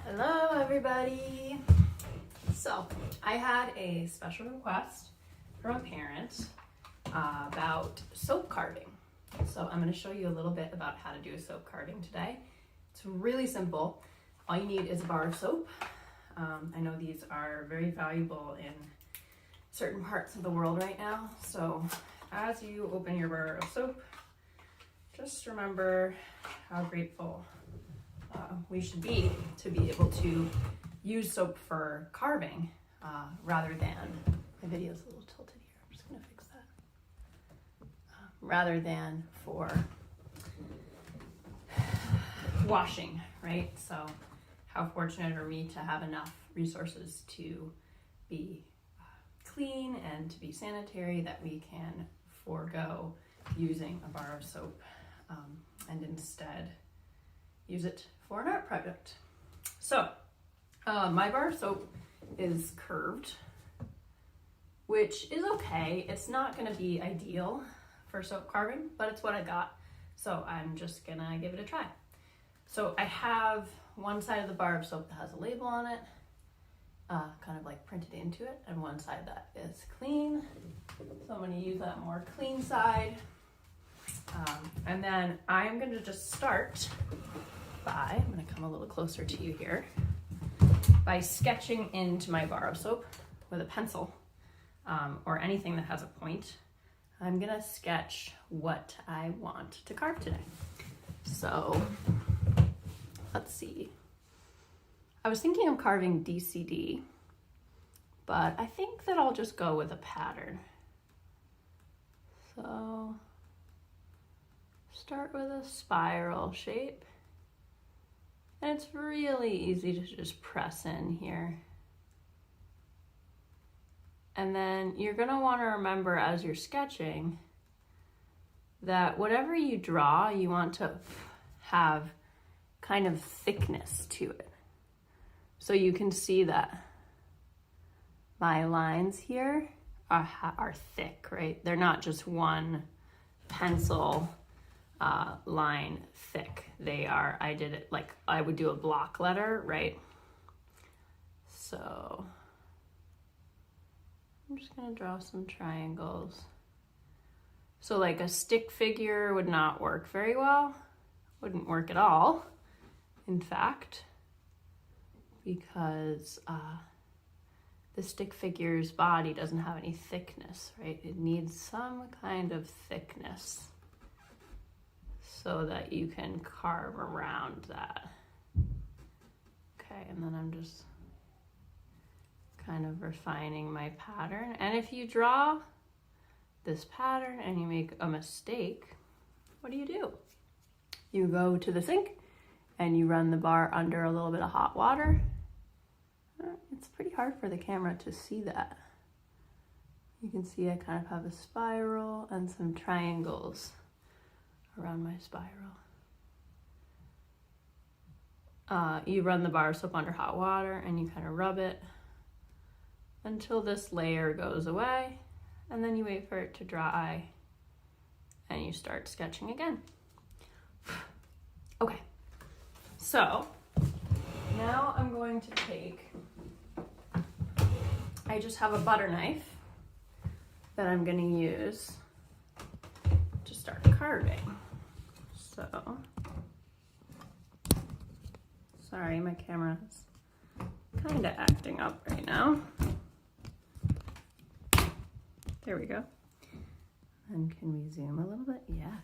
Hello everybody. So I had a special request from a parent about soap carving. So I'm going to show you a little bit about how to do soap carving today. It's really simple. All you need is a bar of soap. I know these are very valuable in certain parts of the world right now. So as you open your bar of soap, just remember how grateful we should be to be able to use soap for carving rather than, my video's a little tilted here, I'm just gonna fix that, rather than for washing, right? So how fortunate are we to have enough resources to be clean and to be sanitary that we can forego using a bar of soap and instead use it for an art project. So my bar of soap is curved, which is okay. It's not gonna be ideal for soap carving, but it's what I got. So I'm just gonna give it a try. So I have one side of the bar of soap that has a label on it, kind of like printed into it, and one side that is clean. So I'm gonna use that more clean side. And then I'm gonna just start by, I'm gonna come a little closer to you here, by sketching into my bar of soap with a pencil or anything that has a point. I'm gonna sketch what I want to carve today. So let's see. I was thinking of carving DCD, but I think that I'll just go with a pattern. So start with a spiral shape. And it's really easy to just press in here. And then you're gonna wanna remember as you're sketching that whatever you draw, you want to have kind of thickness to it. So you can see that my lines here are thick, right? They're not just one pencil line thick. They are, I did it like I would do a block letter, right? So I'm just gonna draw some triangles. So like a stick figure would not work very well, wouldn't work at all, in fact, because the stick figure's body doesn't have any thickness, right? It needs some kind of thickness so that you can carve around that. Okay, and then I'm just kind of refining my pattern. And if you draw this pattern and you make a mistake, what do? You go to the sink and you run the bar under a little bit of hot water. It's pretty hard for the camera to see that. You can see I kind of have a spiral and some triangles around my spiral. You run the bar of soap under hot water and you kind of rub it until this layer goes away, and then you wait for it to dry and you start sketching again. Okay, so now I'm going to take, I just have a butter knife that I'm going to use to start carving. So, sorry, my camera's kind of acting up right now. There we go. And can we zoom a little bit? Yeah.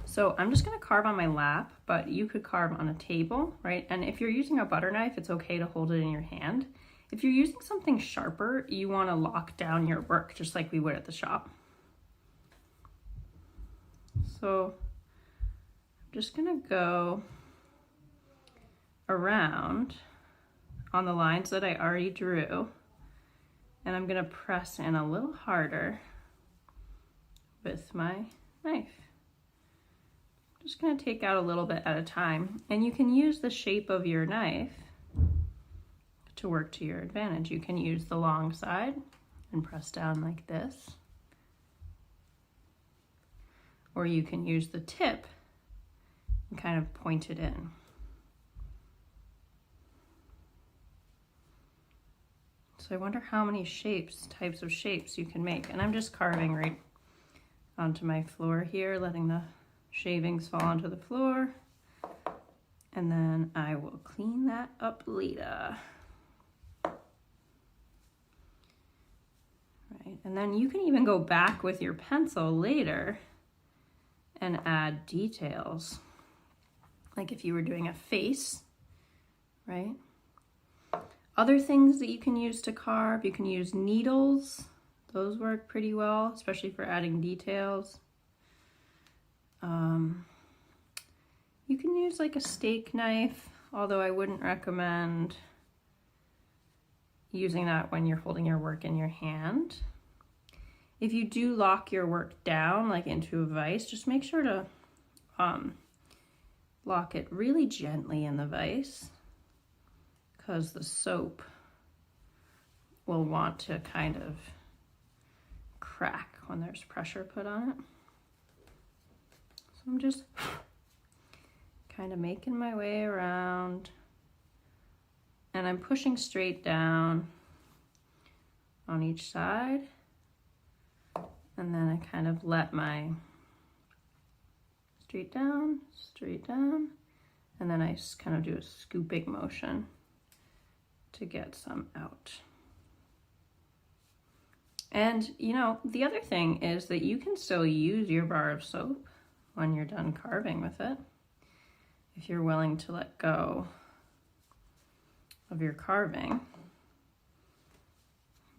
So I'm just gonna carve on my lap, but you could carve on a table, right? And if you're using a butter knife, it's okay to hold it in your hand. If you're using something sharper, you wanna lock down your work just like we would at the shop. So I'm just gonna go around on the lines that I already drew, and I'm gonna press in a little harder with my knife. I'm just gonna take out a little bit at a time, and you can use the shape of your knife to work to your advantage. You can use the long side and press down like this, or you can use the tip and kind of point it in. So I wonder how many types of shapes you can make. And I'm just carving right onto my floor here, letting the shavings fall onto the floor. And then I will clean that up later. Right, and then you can even go back with your pencil later and add details. Like if you were doing a face, right? Other things that you can use to carve, you can use needles. Those work pretty well, especially for adding details. You can use like a steak knife, although I wouldn't recommend using that when you're holding your work in your hand. If you do lock your work down, like into a vise, just make sure to lock it really gently in the vise, because the soap will want to kind of crack when there's pressure put on it. So I'm just kind of making my way around, and I'm pushing straight down on each side, and then I kind of let my straight down, and then I just kind of do a scooping motion to get some out. And you know, the other thing is that you can still use your bar of soap when you're done carving with it, if you're willing to let go of your carving,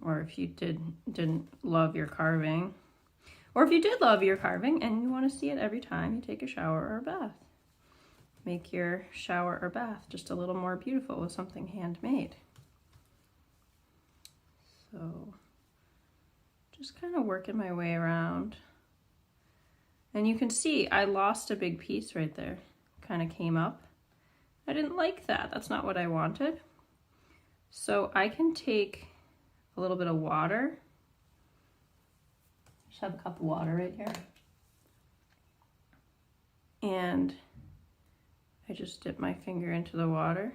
or if you didn't love your carving, or if you did love your carving and you want to see it every time you take a shower or a bath. Make your shower or bath just a little more beautiful with something handmade. So just kind of working my way around. And you can see I lost a big piece right there. Kind of came up. I didn't like that. That's not what I wanted. So I can take a little bit of water. Just have a cup of water right here. And I just dip my finger into the water.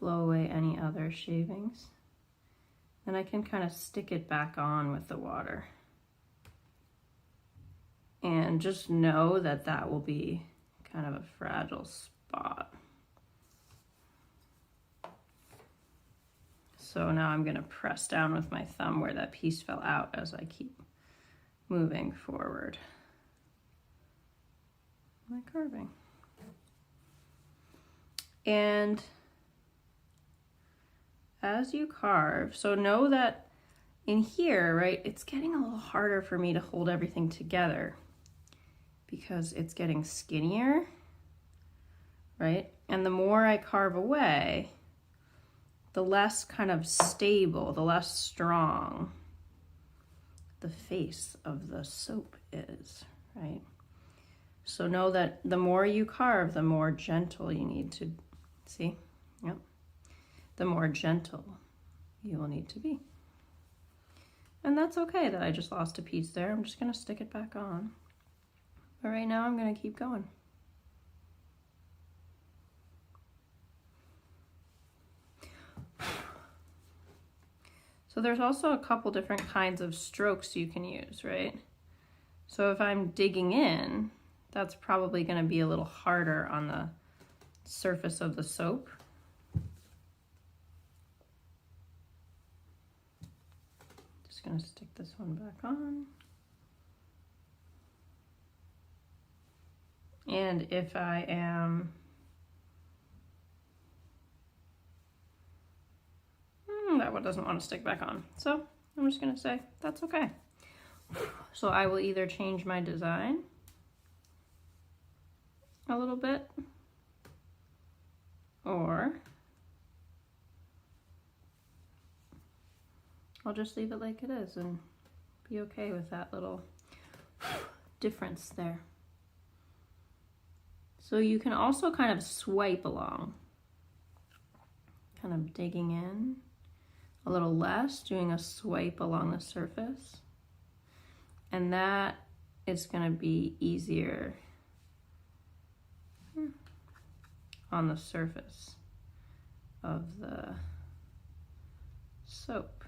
Blow away any other shavings. Then I can kind of stick it back on with the water. And just know that that will be kind of a fragile spot. So now I'm going to press down with my thumb where that piece fell out as I keep moving forward. My carving. And as you carve, so know that in here, right, it's getting a little harder for me to hold everything together because it's getting skinnier, right? And the more I carve away, the less kind of stable, the less strong the face of the soap is, right? So know that the more you carve, the more gentle you need to, see? Yep. The more gentle you will need to be. And that's okay that I just lost a piece there. I'm just gonna stick it back on. But right now I'm gonna keep going. So there's also a couple different kinds of strokes you can use, right? So if I'm digging in, that's probably gonna be a little harder on the surface of the soap. Just gonna stick this one back on. And if I am that one doesn't want to stick back on. So I'm just gonna say, that's okay. So I will either change my design a little bit, or I'll just leave it like it is and be okay with that little difference there. So you can also kind of swipe along, kind of digging in a little less, doing a swipe along the surface. And that is going to be easier on the surface of the soap.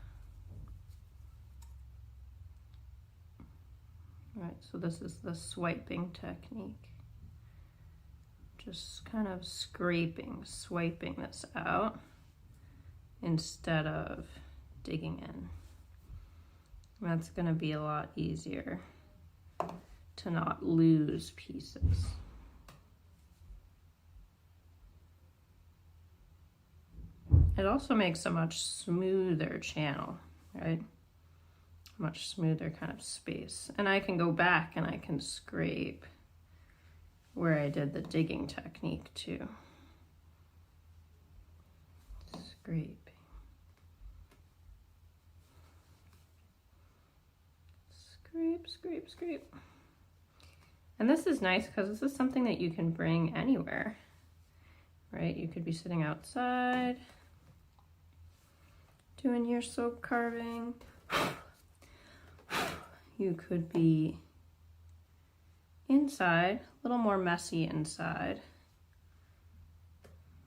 All right, so this is the swiping technique. Just kind of scraping, swiping this out instead of digging in. That's going to be a lot easier to not lose pieces. It also makes a much smoother channel, right? Much smoother kind of space. And I can go back and I can scrape where I did the digging technique too. Scrape. Scrape, scrape, scrape. And this is nice because this is something that you can bring anywhere, right? You could be sitting outside doing your soap carving. You could be inside, a little more messy inside,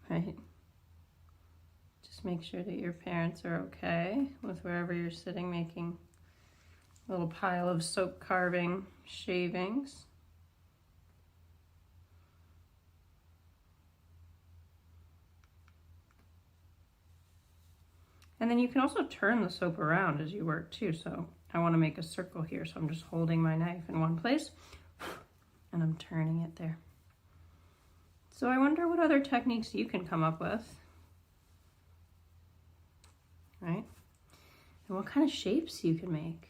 right? Just make sure that your parents are okay with wherever you're sitting making a little pile of soap carving shavings. And then you can also turn the soap around as you work too. So I want to make a circle here, so I'm just holding my knife in one place and I'm turning it there. So I wonder what other techniques you can come up with, right? And what kind of shapes you can make.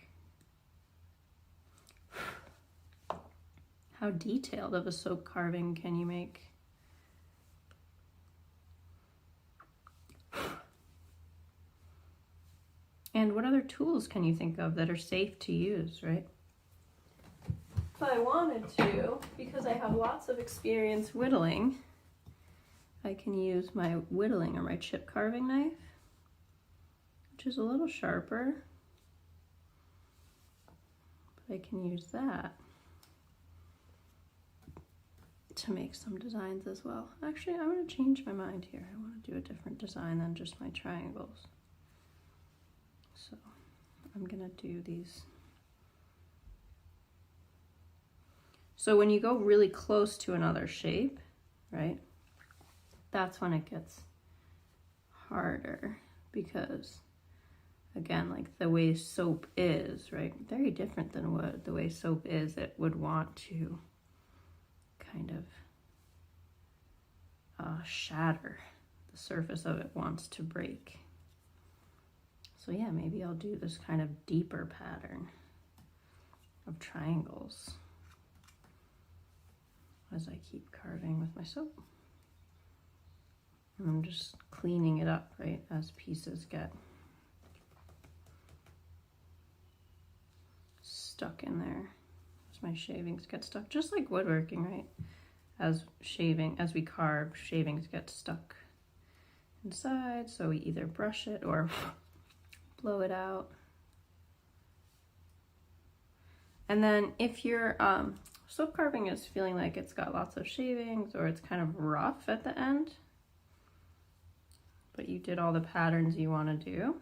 How detailed of a soap carving can you make? And what other tools can you think of that are safe to use, right? If I wanted to, because I have lots of experience whittling, I can use my whittling or my chip carving knife, which is a little sharper, but I can use that to make some designs as well. Actually, I'm going to change my mind here. I want to do a different design than just my triangles. So I'm going to do these. So when you go really close to another shape, right, that's when it gets harder because, again, like the way soap is, right, very different than wood. The way soap is, it would want to kind of shatter. The surface of it wants to break. So yeah, maybe I'll do this kind of deeper pattern of triangles as I keep carving with my soap. And I'm just cleaning it up, right, as pieces get stuck in there, as my shavings get stuck, just like woodworking, right? As we carve, shavings get stuck inside, so we either brush it or blow it out. And then if your soap carving is feeling like it's got lots of shavings or it's kind of rough at the end, but you did all the patterns you want to do,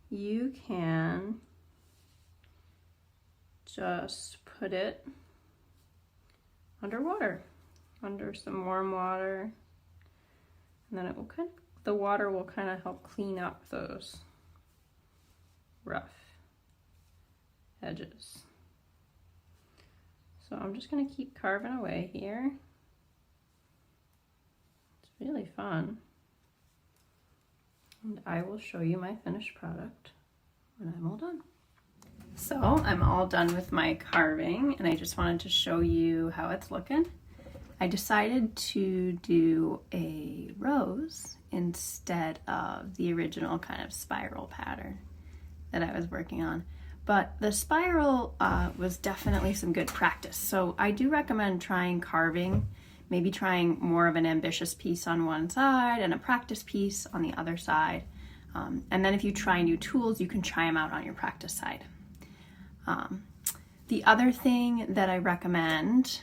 you can just put it underwater, under some warm water, and then it will the water will kind of help clean up those rough edges. So I'm just going to keep carving away here. It's really fun. And I will show you my finished product when I'm all done. So I'm all done with my carving, and I just wanted to show you how it's looking. I decided to do a rose instead of the original kind of spiral pattern that I was working on. But the spiral was definitely some good practice. So I do recommend trying carving, maybe trying more of an ambitious piece on one side and a practice piece on the other side. And then if you try new tools, you can try them out on your practice side. The other thing that I recommend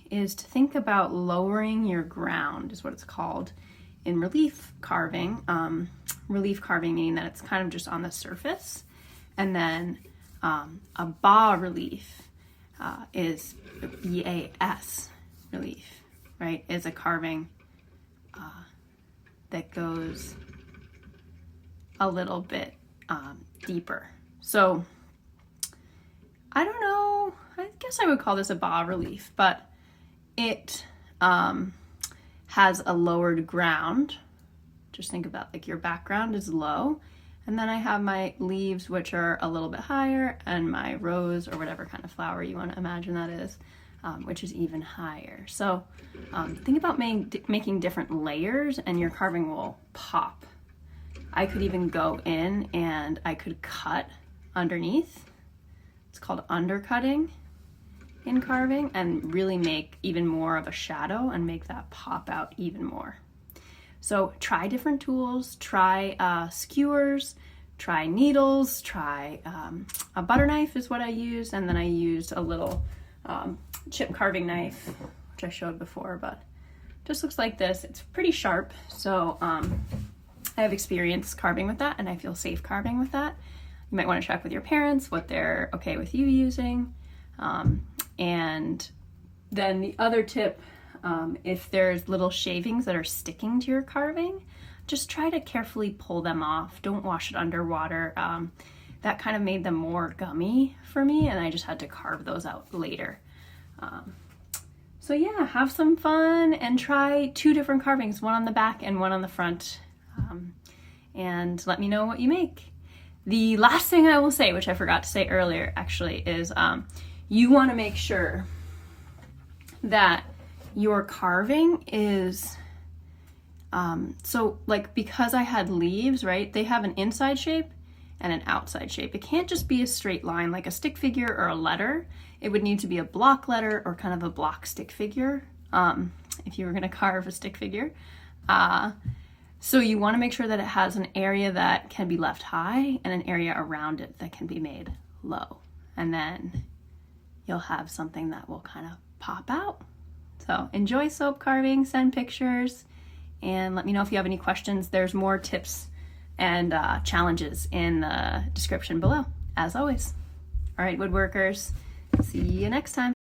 is to think about lowering your ground, is what it's called in relief carving. Relief carving meaning that it's kind of just on the surface. And then a bas relief is BAS relief, right? Is a carving that goes a little bit deeper. So I don't know, I guess I would call this a bas relief, but it has a lowered ground. Just think about like your background is low, and then I have my leaves, which are a little bit higher, and my rose or whatever kind of flower you want to imagine that is, which is even higher. So think about making different layers and your carving will pop. I could even go in and I could cut underneath. It's called undercutting in carving, and really make even more of a shadow and make that pop out even more. So try different tools, try skewers, try needles, try a butter knife is what I used, and then I used a little chip carving knife, which I showed before, but just looks like this. It's pretty sharp, so I have experience carving with that, and I feel safe carving with that. You might want to check with your parents what they're okay with you using. And then the other tip, if there's little shavings that are sticking to your carving, just try to carefully pull them off. Don't wash it underwater. That kind of made them more gummy for me, and I just had to carve those out later. So yeah, have some fun and try 2 different carvings, one on the back and one on the front, and let me know what you make. The last thing I will say, which I forgot to say earlier actually, is you want to make sure that your carving is, so like because I had leaves, right, they have an inside shape and an outside shape. It can't just be a straight line like a stick figure or a letter. It would need to be a block letter or kind of a block stick figure if you were going to carve a stick figure. So you want to make sure that it has an area that can be left high and an area around it that can be made low. And then you'll have something that will kind of pop out. So enjoy soap carving, send pictures, and let me know if you have any questions. There's more tips and challenges in the description below, as always. All right, woodworkers, see you next time.